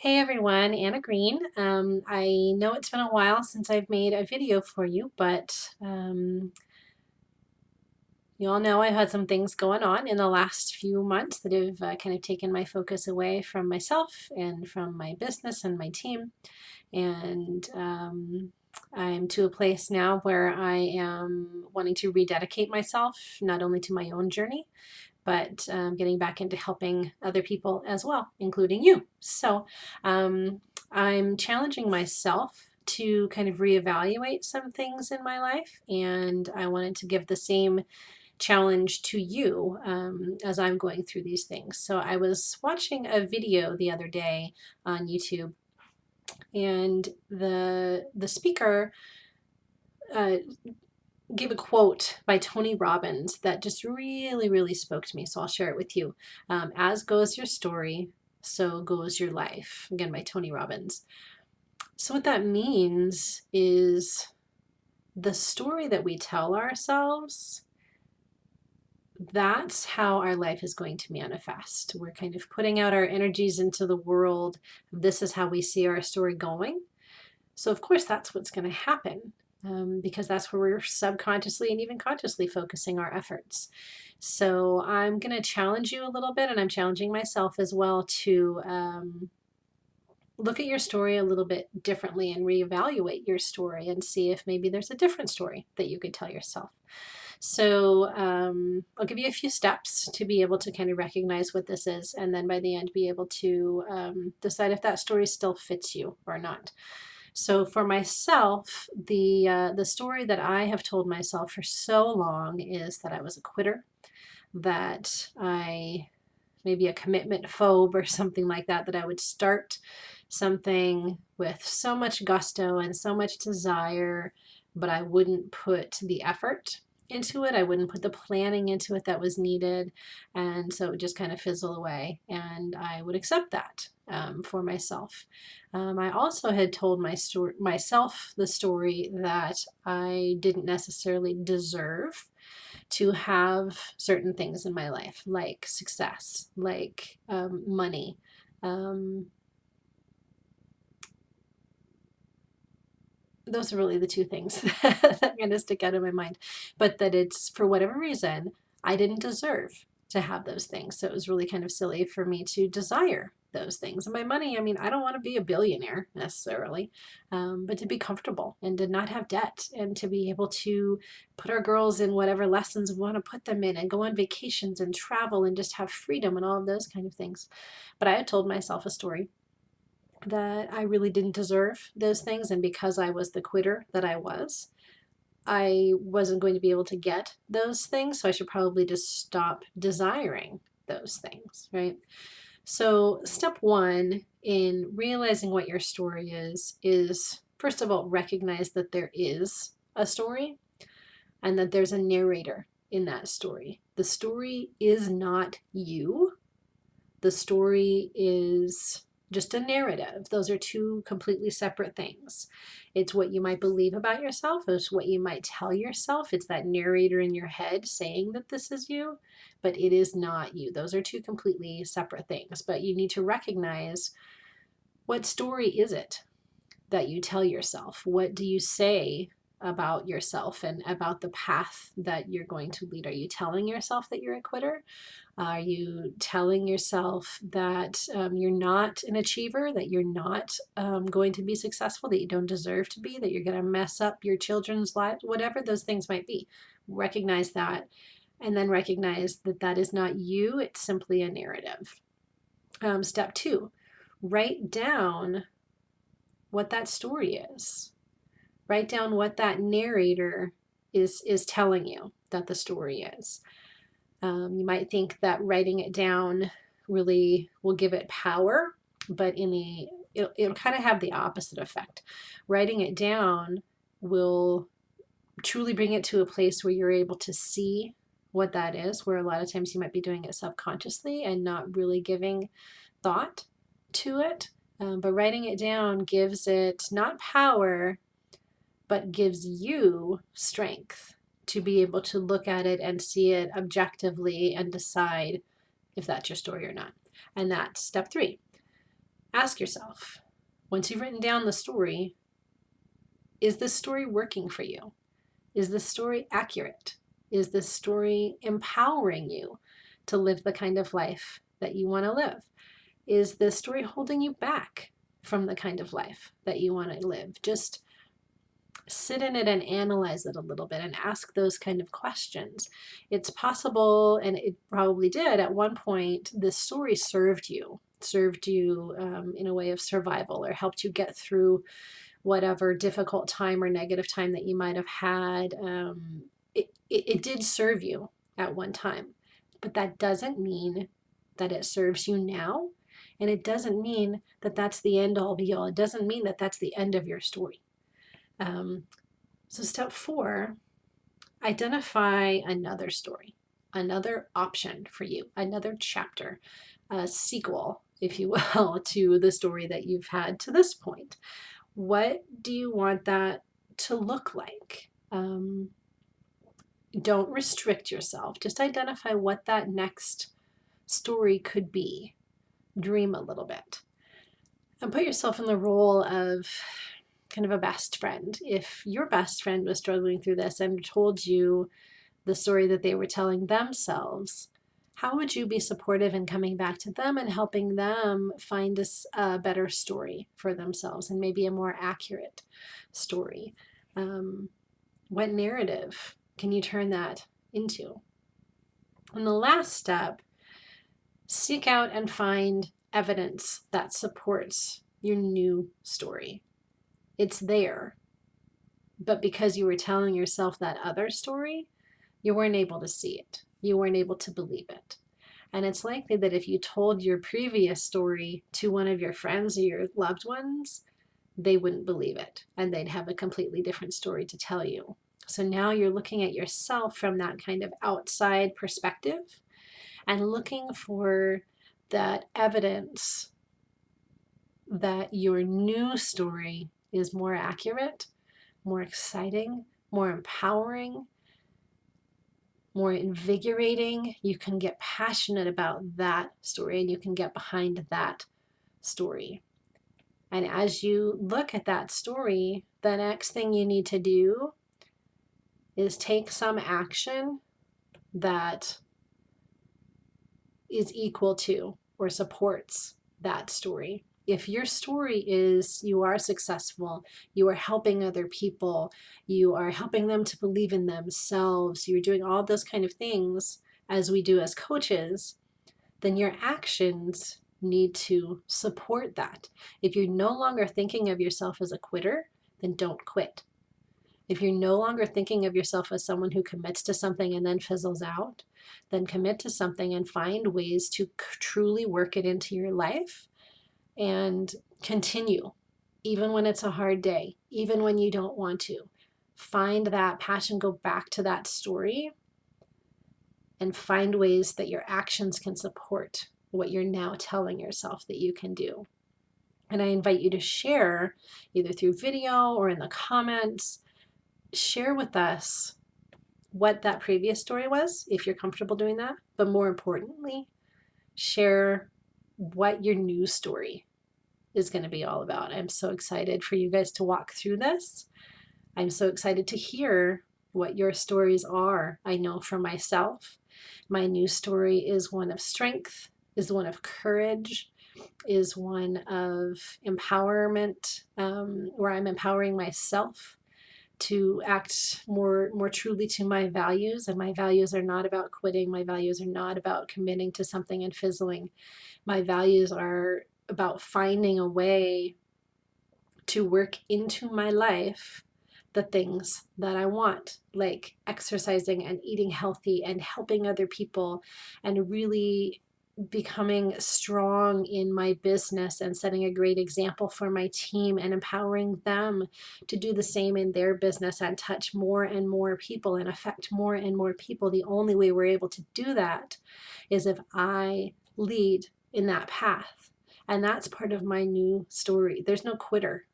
Hey everyone, Anna Green. I know it's been a while since I've made a video for you, but you all know I've had some things going on in the last few months that have kind of taken my focus away from myself and from my business and my team. And I'm to a place now where I am wanting to rededicate myself not only to my own journey, but getting back into helping other people as well, including you. So I'm challenging myself to kind of reevaluate some things in my life, and I wanted to give the same challenge to you as I'm going through these things. So I was watching a video the other day on YouTube, and the speaker uh, gave a quote by Tony Robbins that just really, really spoke to me. So I'll share it with you. As goes your story, so goes your life. Again, by Tony Robbins. So what that means is the story that we tell ourselves, that's how our life is going to manifest. We're kind of putting out our energies into the world. This is how we see our story going. So of course that's what's going to happen. Because that's where we're subconsciously and even consciously focusing our efforts. So I'm going to challenge you a little bit, and I'm challenging myself as well to look at your story a little bit differently and reevaluate your story and see if maybe there's a different story that you could tell yourself. So I'll give you a few steps to be able to kind of recognize what this is, and then by the end be able to decide if that story still fits you or not. So for myself, the story that I have told myself for so long is that I was a quitter, that I maybe a commitment phobe or something like that, that I would start something with so much gusto and so much desire, but I wouldn't put the effort into it. I wouldn't put the planning into it that was needed. And so it would just kind of fizzle away. And I would accept that for myself. I also had told myself the story that I didn't necessarily deserve to have certain things in my life, like success, like money. Um, those are really the two things that are going to stick out in my mind. But that it's, for whatever reason, I didn't deserve to have those things. So it was really kind of silly for me to desire those things. And by money, I mean, I don't want to be a billionaire necessarily, but to be comfortable and to not have debt and to be able to put our girls in whatever lessons we want to put them in and go on vacations and travel and just have freedom and all of those kind of things. But I had told myself a story that I really didn't deserve those things. And because I was the quitter that I wasn't going to be able to get those things. So I should probably just stop desiring those things, right? So, step one in realizing what your story is first of all, recognize that there is a story and that there's a narrator in that story. The story is not you, the story is just a narrative. Those are two completely separate things. It's what you might believe about yourself, it's what you might tell yourself. It's that narrator in your head saying that this is you, but it is not you. Those are two completely separate things. But you need to recognize, what story is it that you tell yourself? What do you say about yourself and about the path that you're going to lead? Are you telling yourself that you're a quitter? Are you telling yourself that you're not an achiever, that you're not going to be successful, that you don't deserve to be, that you're going to mess up your children's lives, whatever those things might be? Recognize that, and then recognize that that is not you, it's simply a narrative. Step two, write down what that story is. Write down what that narrator is telling you that the story is. You might think that writing it down really will give it power, but it'll kind of have the opposite effect. Writing it down will truly bring it to a place where you're able to see what that is, where a lot of times you might be doing it subconsciously and not really giving thought to it. But writing it down gives it not power, but gives you strength to be able to look at it and see it objectively and decide if that's your story or not. And that's step three. Ask yourself, once you've written down the story, is this story working for you? Is this story accurate? Is this story empowering you to live the kind of life that you want to live? Is this story holding you back from the kind of life that you want to live? Just sit in it and analyze it a little bit and ask those kind of questions. It's possible, and it probably did at one point, this story served you in a way of survival, or helped you get through whatever difficult time or negative time that you might have had. It did serve you at one time, but that doesn't mean that it serves you now. And it doesn't mean that that's the end all be all. It doesn't mean that that's the end of your story. So step 4, identify another story, another option for you, another chapter, a sequel, if you will, to the story that you've had to this point. What do you want that to look like? Don't restrict yourself. Just identify what that next story could be. Dream a little bit. And put yourself in the role of kind of a best friend. If your best friend was struggling through this and told you the story that they were telling themselves, how would you be supportive in coming back to them and helping them find a better story for themselves, and maybe a more accurate story? What narrative can you turn that into? And the last step, seek out and find evidence that supports your new story. It's there, but because you were telling yourself that other story, you weren't able to see it. You weren't able to believe it. And it's likely that if you told your previous story to one of your friends or your loved ones, they wouldn't believe it, and they'd have a completely different story to tell you. So now you're looking at yourself from that kind of outside perspective and looking for that evidence that your new story is more accurate, more exciting, more empowering, more invigorating. You can get passionate about that story, and you can get behind that story. And as you look at that story, the next thing you need to do is take some action that is equal to or supports that story. If your story is you are successful, you are helping other people, you are helping them to believe in themselves, you're doing all those kind of things as we do as coaches, then your actions need to support that. If you're no longer thinking of yourself as a quitter, then don't quit. If you're no longer thinking of yourself as someone who commits to something and then fizzles out, then commit to something and find ways to truly work it into your life and continue, even when it's a hard day, even when you don't want to. Find that passion, go back to that story, and find ways that your actions can support what you're now telling yourself that you can do. And I invite you to share, either through video or in the comments, share with us what that previous story was, if you're comfortable doing that. But more importantly, share what your new story is going to be all about. I'm so excited for you guys to walk through this. I'm so excited to hear what your stories are. I know for myself, my new story is one of strength, is one of courage, is one of empowerment, where I'm empowering myself to act more truly to my values. And my values are not about quitting. My values are not about committing to something and fizzling. My values are about finding a way to work into my life the things that I want, like exercising and eating healthy and helping other people and really becoming strong in my business and setting a great example for my team and empowering them to do the same in their business and touch more and more people and affect more and more people. The only way we're able to do that is if I lead in that path. And that's part of my new story. There's no quitter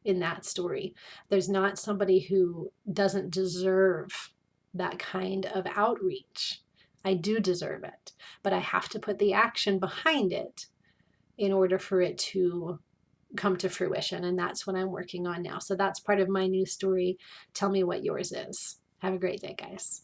in that story. There's not somebody who doesn't deserve that kind of outreach. I do deserve it, but I have to put the action behind it in order for it to come to fruition. And that's what I'm working on now. So that's part of my new story. Tell me what yours is. Have a great day, guys.